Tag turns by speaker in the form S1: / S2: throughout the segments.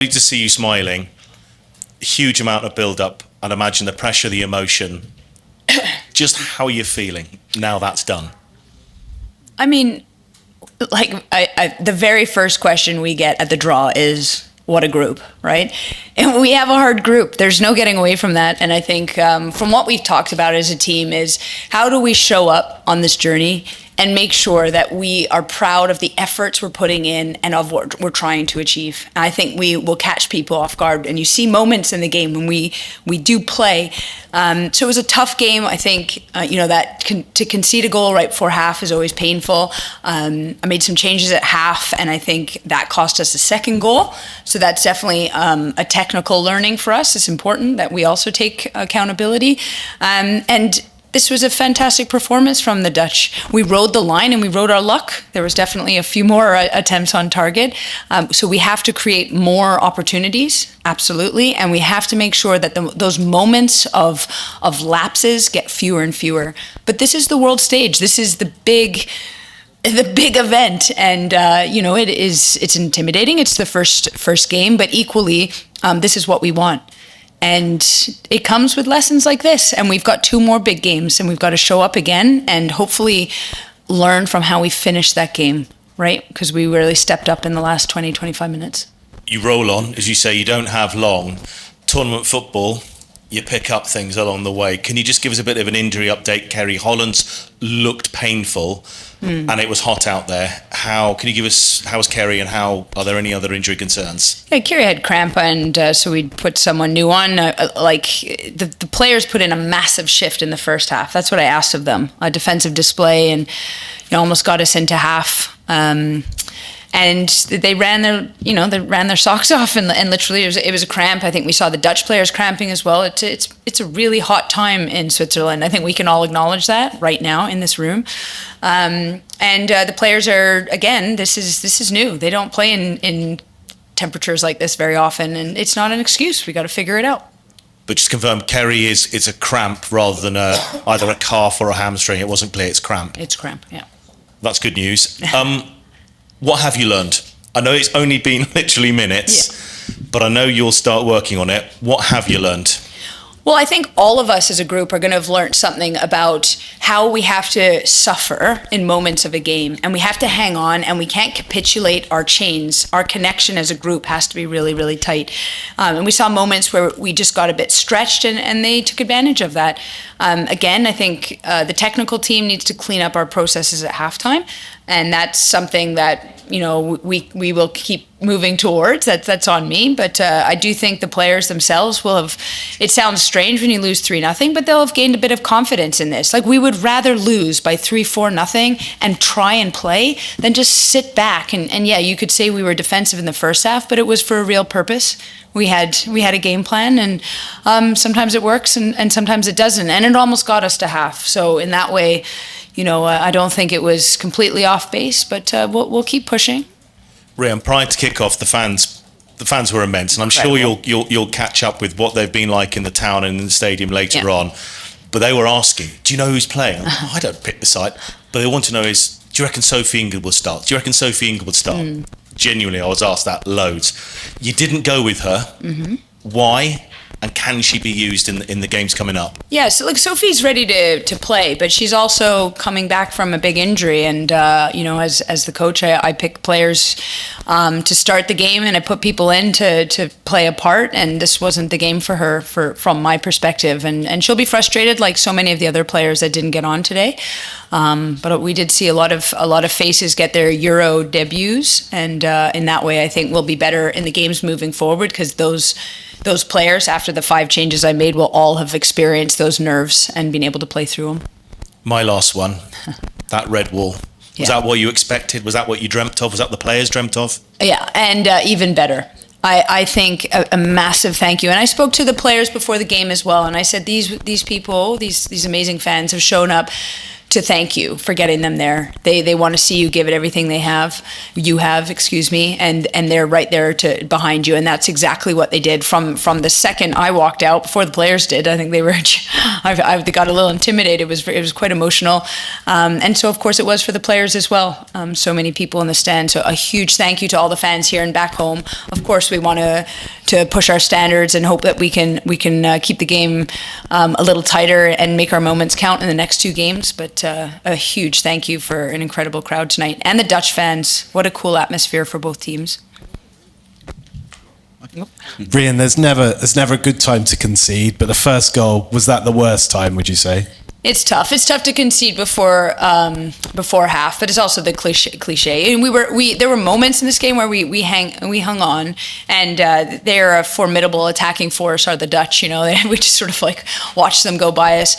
S1: To see you smiling, huge amount of build-up, and imagine the pressure, the emotion. Just how are you feeling now that's done?
S2: I mean, the very first question we get at the draw is, what a group, right? And we have a hard group. There's no getting away from that. And I think from what we've talked about as a team is how do we show up on this journey and make sure that we are proud of the efforts we're putting in and of what we're trying to achieve. And I think we will catch people off guard. And you see moments in the game when we do play. So it was a tough game. I think, to concede a goal right before half is always painful. I made some changes at half, and I think that cost us a second goal. So that's definitely a technical learning for us. It's important that we also take accountability. And this was a fantastic performance from the Dutch. We rode the line and we rode our luck. There was definitely a few more attempts on target. So we have to create more opportunities, absolutely. And we have to make sure that those moments of lapses get fewer and fewer. But this is the world stage. This is the big event. And, it's intimidating. It's the first game, but equally, this is what we want. And it comes with lessons like this. And we've got 2 more big games, and we've got to show up again and hopefully learn from how we finished that game, right? Because we really stepped up in the last 20, 25 minutes.
S1: You roll on, as you say, you don't have long. Tournament football, you pick up things along the way. Can you just give us a bit of an injury update? Ceri Holland's looked painful, and it was hot out there. Can you give us, how was Ceri, and are there any other injury concerns?
S2: Yeah, Ceri had cramp, and so we put someone new on. The players put in a massive shift in the first half. That's what I asked of them, a defensive display, and almost got us into half. And they ran their socks off, and literally it was a cramp. I think we saw the Dutch players cramping as well. It's a really hot time in Switzerland. I think we can all acknowledge that right now in this room. And the players are, again, this is new. They don't play in temperatures like this very often, and it's not an excuse. We got to figure it out.
S1: But just confirm, Ceri is a cramp rather than either a calf or a hamstring. It wasn't clear. It's cramp.
S2: It's cramp. Yeah.
S1: That's good news. What have you learned? I know it's only been literally minutes, but I know you'll start working on it. What have you learned?
S2: Well, I think all of us as a group are going to have learned something about how we have to suffer in moments of a game, and we have to hang on, and we can't capitulate our chains. Our connection as a group has to be really, really tight. And we saw moments where we just got a bit stretched, and they took advantage of that. Again, I think the technical team needs to clean up our processes at halftime, and that's something that we will keep moving towards. That's on me, but I do think the players themselves will have. It sounds strange when you lose 3-0, but they'll have gained a bit of confidence in this. Like, we would rather lose by 3-4-0 and try and play than just sit back and yeah, you could say we were defensive in the first half, but it was for a real purpose. We had a game plan, and sometimes it works and sometimes it doesn't, and it almost got us to half. So in that way, I don't think it was completely off base, but we'll keep pushing.
S1: Rhian, prior to kickoff, the fans were immense, and I'm sure you'll catch up with what they've been like in the town and in the stadium later on. But they were asking, "Do you know who's playing?" I don't pick the side, but they want to know is, "Do you reckon Sophie Ingle will start? Do you reckon Sophie Ingle would start?" Genuinely, I was asked that loads. You didn't go with her. Why? And can she be used in the games coming up? Yeah,
S2: so Sophie's ready to play, but she's also coming back from a big injury. And, as the coach, I pick players to start the game, and I put people in to play a part. And this wasn't the game for her from my perspective. And she'll be frustrated like so many of the other players that didn't get on today. But we did see a lot of faces get their Euro debuts. And in that way, I think we'll be better in the games moving forward, because those players, after the 5 changes I made, will all have experienced those nerves and been able to play through them.
S1: My last one, that red wall. Was that what you expected? Was that what you dreamt of? Was that the players dreamt of?
S2: Yeah, and even better. I think a massive thank you. And I spoke to the players before the game as well, and I said these people, these amazing fans have shown up to thank you for getting them there. They want to see you give it everything you have, and they're right there behind you, and that's exactly what they did from the second I walked out, before the players did. I think they were I got a little intimidated. It was quite emotional, and so of course it was for the players as well. So many people in the stand, so a huge thank you to all the fans here and back home. Of course we want to push our standards and hope that we can keep the game a little tighter and make our moments count in the next 2 games, but a huge thank you for an incredible crowd tonight. And the Dutch fans, what a cool atmosphere for both teams.
S3: Rhian, there's never a good time to concede, but the first goal, was that the worst time, would you say?
S2: It's tough. It's tough to concede before half, but it's also the cliche. And there were moments in this game where we hung on, and they're a formidable attacking force. Are the Dutch? We just sort of like watch them go by us.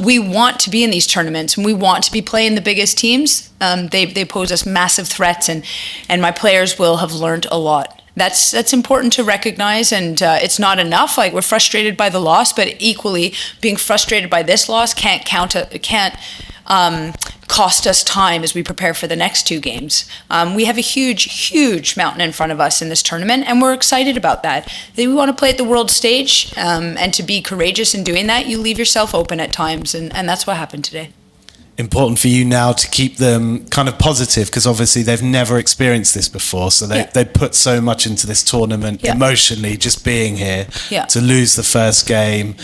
S2: We want to be in these tournaments, and we want to be playing the biggest teams. They pose us massive threats, and my players will have learned a lot. That's important to recognize, and it's not enough. Like, we're frustrated by the loss, but equally being frustrated by this loss can't cost us time as we prepare for the next 2 games. We have a huge mountain in front of us in this tournament, and we're excited about that. We want to play at the world stage, and to be courageous in doing that, you leave yourself open at times, and that's what happened today.
S3: Important for you now to keep them kind of positive, because obviously they've never experienced this before, so they put so much into this tournament emotionally, just being here. To lose the first game,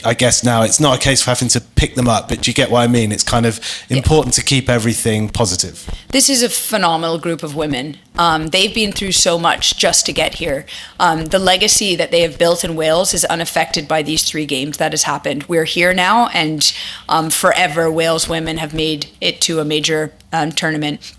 S3: I guess now it's not a case of having to pick them up, but do you get what I mean? It's kind of important to keep everything positive.
S2: This is a phenomenal group of women. They've been through so much just to get here. The legacy that they have built in Wales is unaffected by these 3 games that has happened. We're here now, and forever Wales women have made it to a major tournament.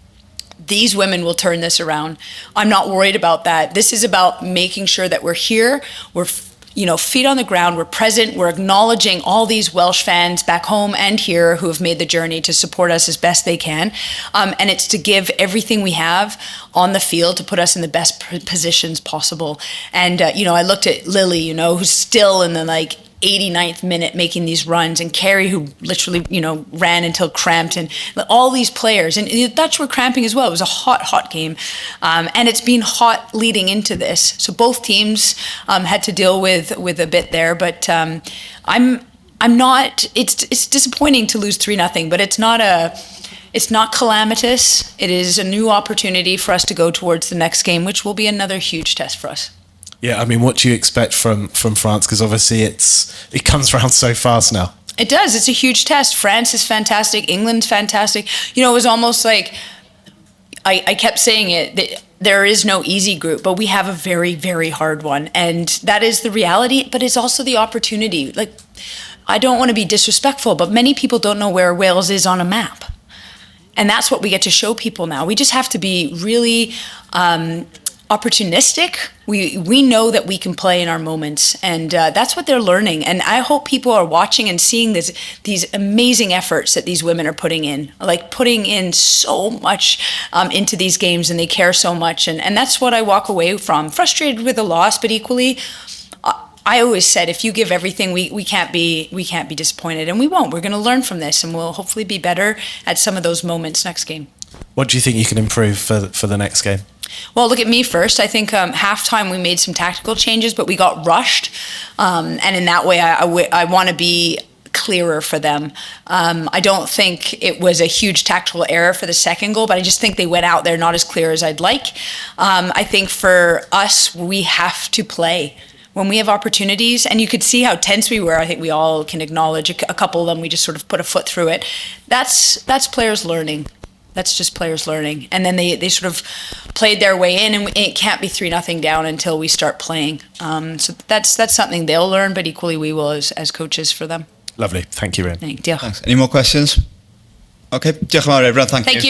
S2: These women will turn this around. I'm not worried about that. This is about making sure that we're here, we're feet on the ground, we're present, we're acknowledging all these Welsh fans back home and here who have made the journey to support us as best they can. And it's to give everything we have on the field to put us in the best positions possible. And, I looked at Lily, who's still in the 89th minute making these runs, and Ceri, who literally ran until cramped, and all these players, and the Dutch were cramping as well. It was a hot game, and it's been hot leading into this, so both teams had to deal with a bit there, but I'm not, it's disappointing to lose 3-0, but it's not calamitous. It is a new opportunity for us to go towards the next game, which will be another huge test for us.
S3: Yeah, I mean, what do you expect from France? Because obviously it comes around so fast now.
S2: It does. It's a huge test. France is fantastic. England's fantastic. It was almost like, I kept saying it, there is no easy group, but we have a very, very hard one. And that is the reality, but it's also the opportunity. I don't want to be disrespectful, but many people don't know where Wales is on a map. And that's what we get to show people now. We just have to be really opportunistic. We know that we can play in our moments, and that's what they're learning. And I hope people are watching and seeing these amazing efforts that these women are putting in so much into these games, and they care so much. And that's what I walk away from, frustrated with the loss, but equally, I always said, if you give everything, we can't be disappointed, and we won't. We're going to learn from this, and we'll hopefully be better at some of those moments next game.
S3: What do you think you can improve for the next game?
S2: Well, look at me first. I think halftime we made some tactical changes, but we got rushed. And in that way, I want to be clearer for them. I don't think it was a huge tactical error for the second goal, but I just think they went out there not as clear as I'd like. I think for us, we have to play. When we have opportunities, and you could see how tense we were, I think we all can acknowledge a couple of them, we just sort of put a foot through it. That's players learning. That's just players learning. And then they sort of played their way in, and it can't be 3-0 down until we start playing. So that's something they'll learn, but equally we will as coaches for them.
S3: Lovely. Thank you, Rhian.
S2: Thank you.
S4: Thanks. Any more questions? Okay, diolch yn fawr, everyone. Thank you.